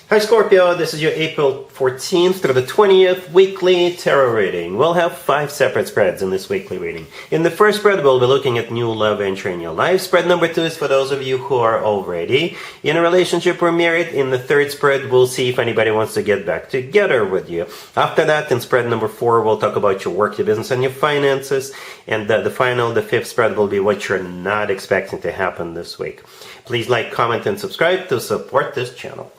Hi Scorpio, this is your April 14th through the 20th weekly tarot reading. We'll have 5 separate spreads in this weekly reading. In the first spread, we'll be looking at new love entry in your life. Spread number 2 is for those of you who are already in a relationship or married. In the third spread, we'll see if anybody wants to get back together with you. After that, in spread number 4, we'll talk about your work, your business, and your finances. And the fifth spread will be what you're not expecting to happen this week. Please like, comment, and subscribe to support this channel.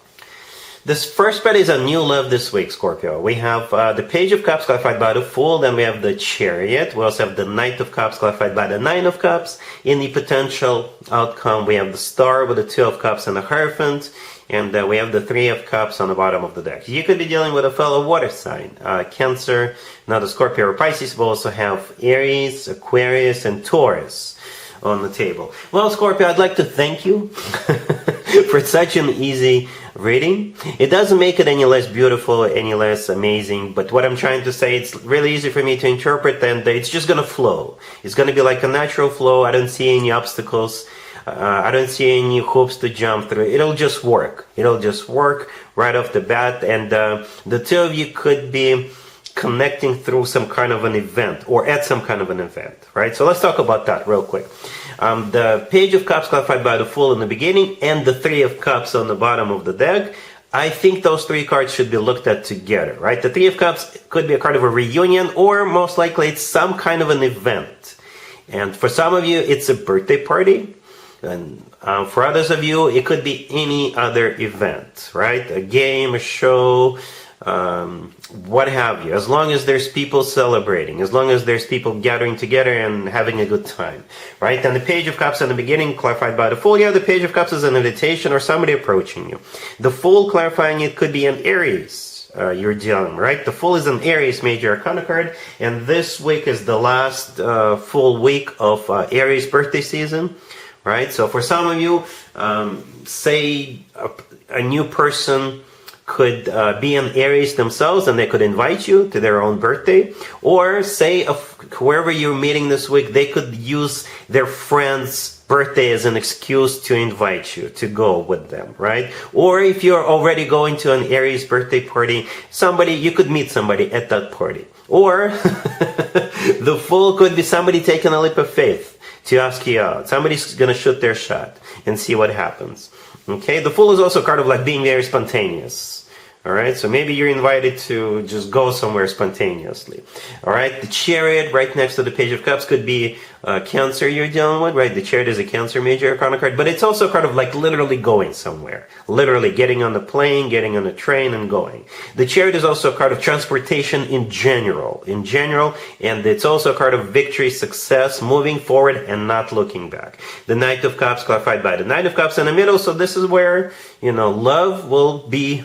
This first spread is a new love this week, Scorpio. We have the Page of Cups clarified by the Fool, then we have the Chariot. We also have the Knight of Cups clarified by the Nine of Cups. In the potential outcome, we have the Star with the Two of Cups and the Hierophant. And we have the Three of Cups on the bottom of the deck. You could be dealing with a fellow water sign, Cancer, not a Scorpio or Pisces. We also have Aries, Aquarius, and Taurus on the table. Well, Scorpio, I'd like to thank you for such an easy reading. It doesn't make it any less beautiful, any less amazing, but what I'm trying to say, it's really easy for me to interpret, and it's just going to flow. It's going to be like a natural flow. I don't see any obstacles. I don't see any hoops to jump through. It'll just work. It'll just work right off the bat, and the two of you could be connecting through some kind of an event or at some kind of an event, right? So let's talk about that real quick. The Page of Cups clarified by the Fool in the beginning and the Three of Cups on the bottom of the deck. I think those 3 cards should be looked at together, right? The Three of Cups could be a card of a reunion, or most likely it's some kind of an event. And for some of you, it's a birthday party. And for others of you, it could be any other event, right? A game, a show, what have you, as long as there's people celebrating, as long as there's people gathering together and having a good time, right? And the Page of Cups in the beginning, clarified by the Fool. Yeah, the Page of Cups is an invitation or somebody approaching you. The Fool, clarifying it, could be an Aries you're dealing, right? The Fool is an Aries major arcana card, and this week is the last full week of Aries birthday season, right? So for some of you, say a new person could be an Aries themselves, and they could invite you to their own birthday. Or say whoever you're meeting this week, they could use their friend's birthday as an excuse to invite you to go with them, right? Or if you're already going to an Aries birthday party, you could meet somebody at that party. Or the Fool could be somebody taking a leap of faith to ask you out. Somebody's going to shoot their shot and see what happens. Okay, the Fool is also a card of like being very spontaneous. All right, so maybe you're invited to just go somewhere spontaneously. All right, the Chariot right next to the Page of Cups could be Cancer you're dealing with, right? The Chariot is a Cancer major arcana card, but it's also a card of like literally going somewhere, literally getting on the plane, getting on the train, and going. The Chariot is also a card of transportation in general, and it's also a card of victory, success, moving forward, and not looking back. The Knight of Cups clarified by the Knight of Cups in the middle, so this is where, love will be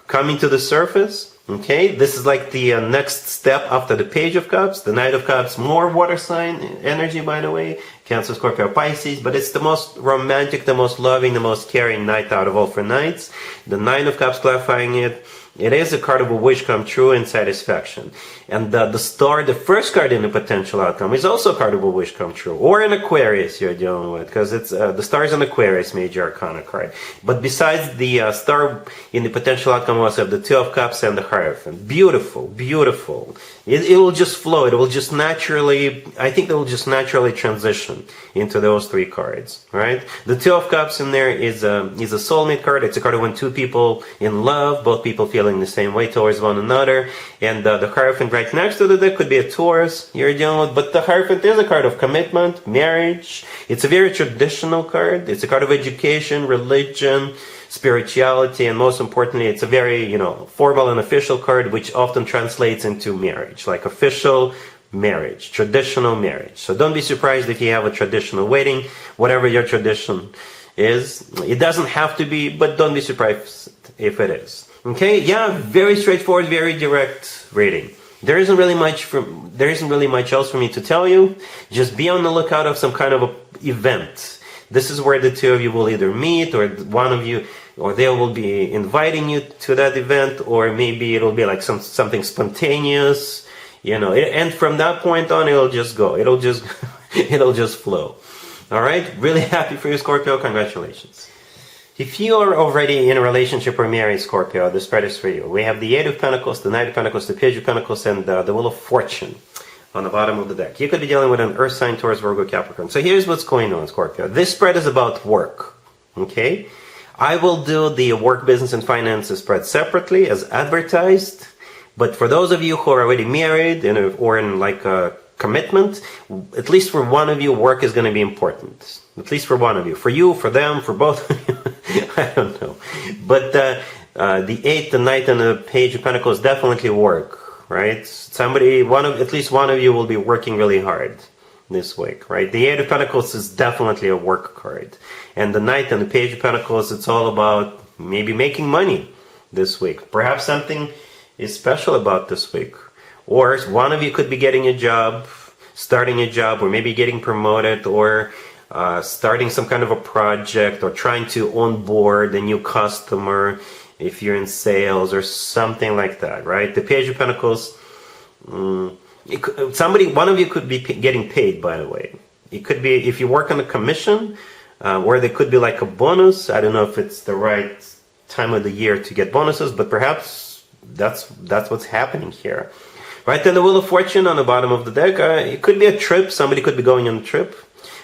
coming to the surface. Okay, this is like the next step after the Page of Cups. The Knight of Cups, more water sign energy, by the way. Cancer, Scorpio, Pisces, but it's the most romantic, the most loving, the most caring night out of all 4 nights. The Nine of Cups clarifying it. It is a card of a wish come true and satisfaction. And the Star, the first card in the potential outcome, is also a card of a wish come true. Or an Aquarius you're dealing with, because it's the Star is an Aquarius major arcana card. But besides the Star in the potential outcome, we also have the Two of Cups and the Hierophant. Beautiful, beautiful. It will just flow. It will just naturally, I think it will just naturally transition into those 3 cards, right? The Two of Cups in there is a soulmate card. It's a card of when 2 people in love, both people feeling the same way towards one another. And the Hierophant right next to the deck could be a Taurus you're dealing with. But the Hierophant is a card of commitment, marriage. It's a very traditional card. It's a card of education, religion, spirituality, and most importantly, it's a very, formal and official card, which often translates into marriage, like official marriage, traditional marriage. So don't be surprised if you have a traditional wedding, whatever your tradition is. It doesn't have to be, but don't be surprised if it is. Okay, yeah, very straightforward, very direct reading. There isn't really much else for me to tell you. Just be on the lookout of some kind of a event. This is where the 2 of you will either meet, or one of you, or they will be inviting you to that event, or maybe it'll be like something spontaneous, and from that point on, it'll just go. It'll just flow. All right, really happy for you, Scorpio. Congratulations. If you are already in a relationship or married, Scorpio, the spread is for you. We have the Eight of Pentacles, the Knight of Pentacles, the Page of Pentacles, and the Wheel of Fortune on the bottom of the deck. You could be dealing with an Earth sign, Taurus, Virgo, Capricorn. So here's what's going on, Scorpio. This spread is about work, okay? I will do the work, business, and finances spread separately as advertised. But for those of you who are already married or in like a commitment, at least for one of you, work is going to be important. At least for one of you. For you, for them, for both of you. I don't know. But the Eight, the Knight, and the Page of Pentacles definitely work, right? At least one of you will be working really hard this week, right? The Eight of Pentacles is definitely a work card. And the Knight and the Page of Pentacles, it's all about maybe making money this week. Perhaps something is special about this week. Or one of you could be getting a job, starting a job, or maybe getting promoted, or starting some kind of a project, or trying to onboard a new customer if you're in sales or something like that, right? The Page of Pentacles, one of you could be getting paid, by the way. It could be if you work on a commission, or there could be like a bonus. I don't know if it's the right time of the year to get bonuses, but perhaps that's what's happening here. Right, then the Wheel of Fortune on the bottom of the deck, it could be a trip, somebody could be going on a trip,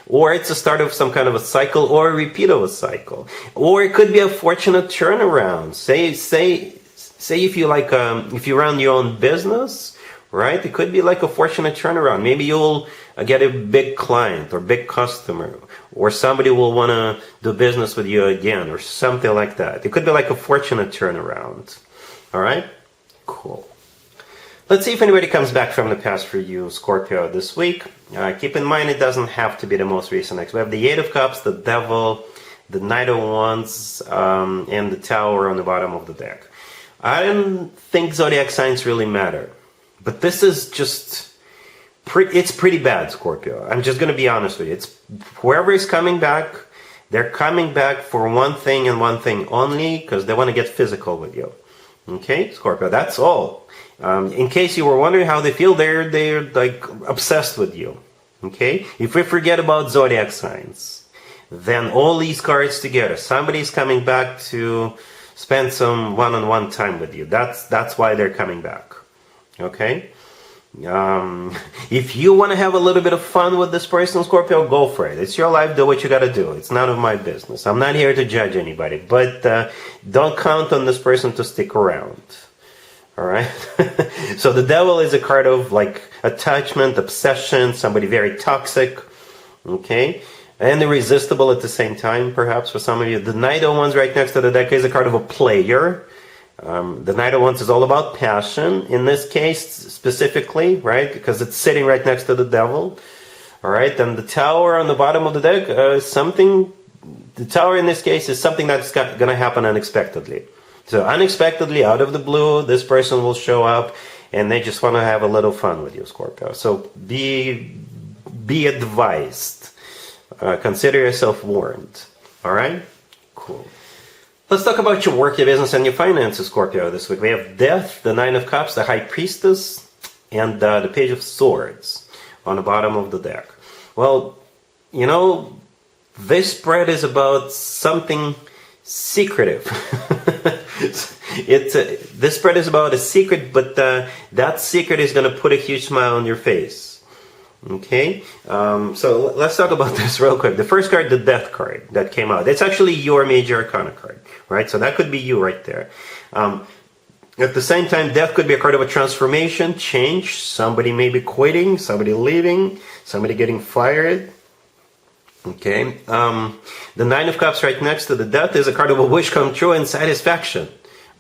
or it's a start of some kind of a cycle, or a repeat of a cycle, or it could be a fortunate turnaround. Say if you if you run your own business, right, it could be like a fortunate turnaround. Maybe you'll get a big client or big customer, or somebody will want to do business with you again, or something like that. It could be like a fortunate turnaround. All right, cool. Let's see if anybody comes back from the past for you, Scorpio, this week. Keep in mind, it doesn't have to be the most recent ex. We have the Eight of Cups, the Devil, the Knight of Wands, and the Tower on the bottom of the deck. I don't think zodiac signs really matter. But this is just, it's pretty bad, Scorpio. I'm just going to be honest with you. It's whoever is coming back, they're coming back for one thing and one thing only, because they want to get physical with you. Okay, Scorpio, that's all. In case you were wondering how they feel, they're like obsessed with you. Okay, if we forget about zodiac signs, then all these cards together, somebody's coming back to spend some one-on-one time with you. That's why they're coming back. Okay, if you want to have a little bit of fun with this person, Scorpio, go for it. It's your life. Do what you got to do. It's none of my business. I'm not here to judge anybody, but don't count on this person to stick around. All right. So the Devil is a card of like attachment, obsession, somebody very toxic. Okay. And irresistible at the same time, perhaps for some of you. The Knight of Wands right next to the deck is a card of a player. The Knight of Wands is all about passion in this case specifically, right? Because it's sitting right next to the Devil. All right. And the Tower on the bottom of the deck is something. The Tower in this case is something that's going to happen unexpectedly. So unexpectedly, out of the blue, this person will show up, and they just want to have a little fun with you, Scorpio. So be advised. Consider yourself warned. All right? Cool. Let's talk about your work, your business, and your finances, Scorpio, this week. We have Death, the Nine of Cups, the High Priestess, and the Page of Swords on the bottom of the deck. Well, you know, this spread is about something secretive. This spread is about a secret, but that secret is going to put a huge smile on your face. Okay, so let's talk about this real quick. The first card, the Death card that came out. It's actually your major arcana card, right? So that could be you right there. At the same time, Death could be a card of a transformation, change. Somebody may be quitting, somebody leaving, somebody getting fired. Okay, the Nine of Cups right next to the Death is a card of a wish come true and satisfaction.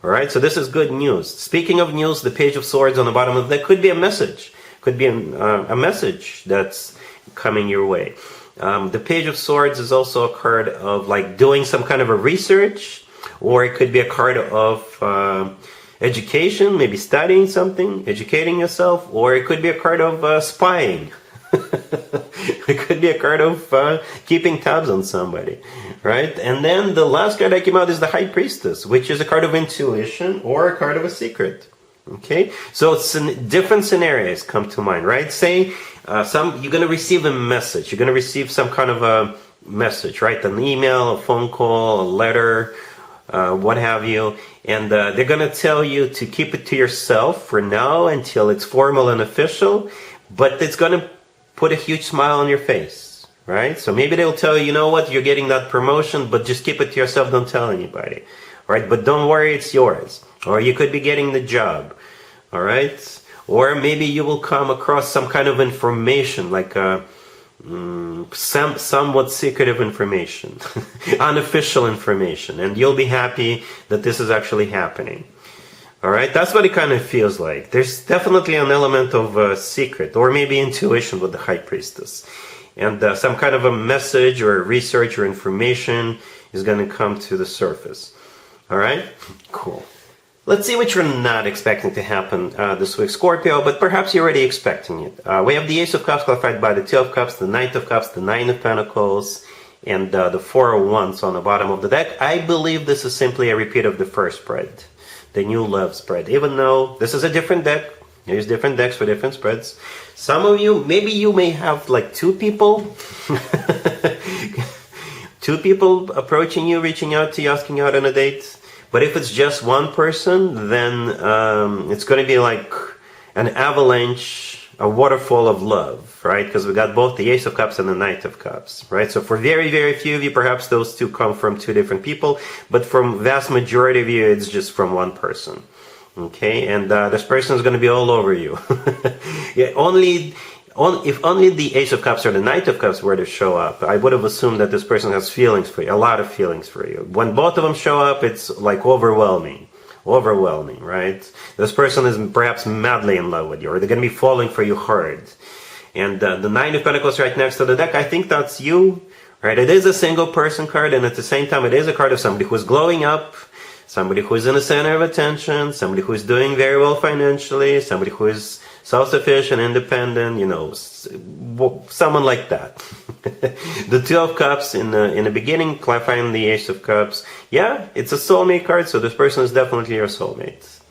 All right, so this is good news. Speaking of news, the Page of Swords on the bottom of that could be a message. Could be a message that's coming your way. The Page of Swords is also a card of like doing some kind of a research, or it could be a card of education, maybe studying something, educating yourself, or it could be a card of spying. It could be a card of keeping tabs on somebody, right? And then the last card that came out is the High Priestess, which is a card of intuition or a card of a secret. Okay, so different scenarios come to mind, right? Say you're going to receive a message, you're going to receive some kind of message, right? An email, a phone call, a letter, what have you. And they're going to tell you to keep it to yourself for now until it's formal and official, but it's going to put a huge smile on your face, right? So maybe they'll tell you, you know what, you're getting that promotion, but just keep it to yourself, don't tell anybody, right? But don't worry, it's yours. Or you could be getting the job, all right? Or maybe you will come across some kind of information, like somewhat secretive information, unofficial information, and you'll be happy that this is actually happening. All right, that's what it kind of feels like. There's definitely an element of secret, or maybe intuition with the High Priestess. And some kind of a message or research or information is going to come to the surface. All right, cool. Let's see what you're not expecting to happen this week, Scorpio, but perhaps you're already expecting it. We have the Ace of Cups clarified by the Two of Cups, the Knight of Cups, the Nine of Pentacles, and the Four of Wands on the bottom of the deck. I believe this is simply a repeat of the first spread, the new love spread. Even though this is a different deck, there's different decks for different spreads. Some of you, maybe you may have like two people, two people approaching you, reaching out to you, asking you out on a date. But if it's just one person, then it's going to be like an avalanche, a waterfall of love, right? Because we got both the Ace of Cups and the Knight of Cups, right? So for very, very few of you, perhaps those two come from two different people. But from vast majority of you, it's just from one person, okay? And this person is going to be all over you. Yeah, if only the Ace of Cups or the Knight of Cups were to show up, I would have assumed that this person has feelings for you, a lot of feelings for you. When both of them show up, it's like overwhelming, right? This person is perhaps madly in love with you, or they're going to be falling for you hard. And the Nine of Pentacles right next to the deck, I think that's you, right? It is a single person card, and at the same time, it is a card of somebody who's glowing up, somebody who's in the center of attention, somebody who's doing very well financially, somebody who is self-sufficient, independent, you know, someone like that. The Two of Cups in the beginning, clarifying the Ace of Cups. Yeah, it's a soulmate card, so this person is definitely your soulmate.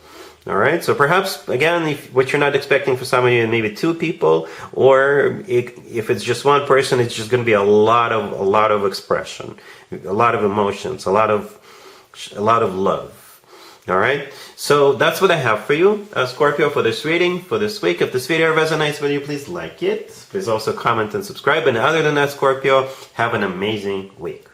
All right, so perhaps, again, if what you're not expecting for some of you, maybe two people, or if it's just one person, it's just going to be a lot of expression, a lot of emotions, a lot of love. All right, so that's what I have for you, Scorpio, for this reading for this week. If this video resonates with you, please like it. Please also comment and subscribe. And other than that, Scorpio, have an amazing week.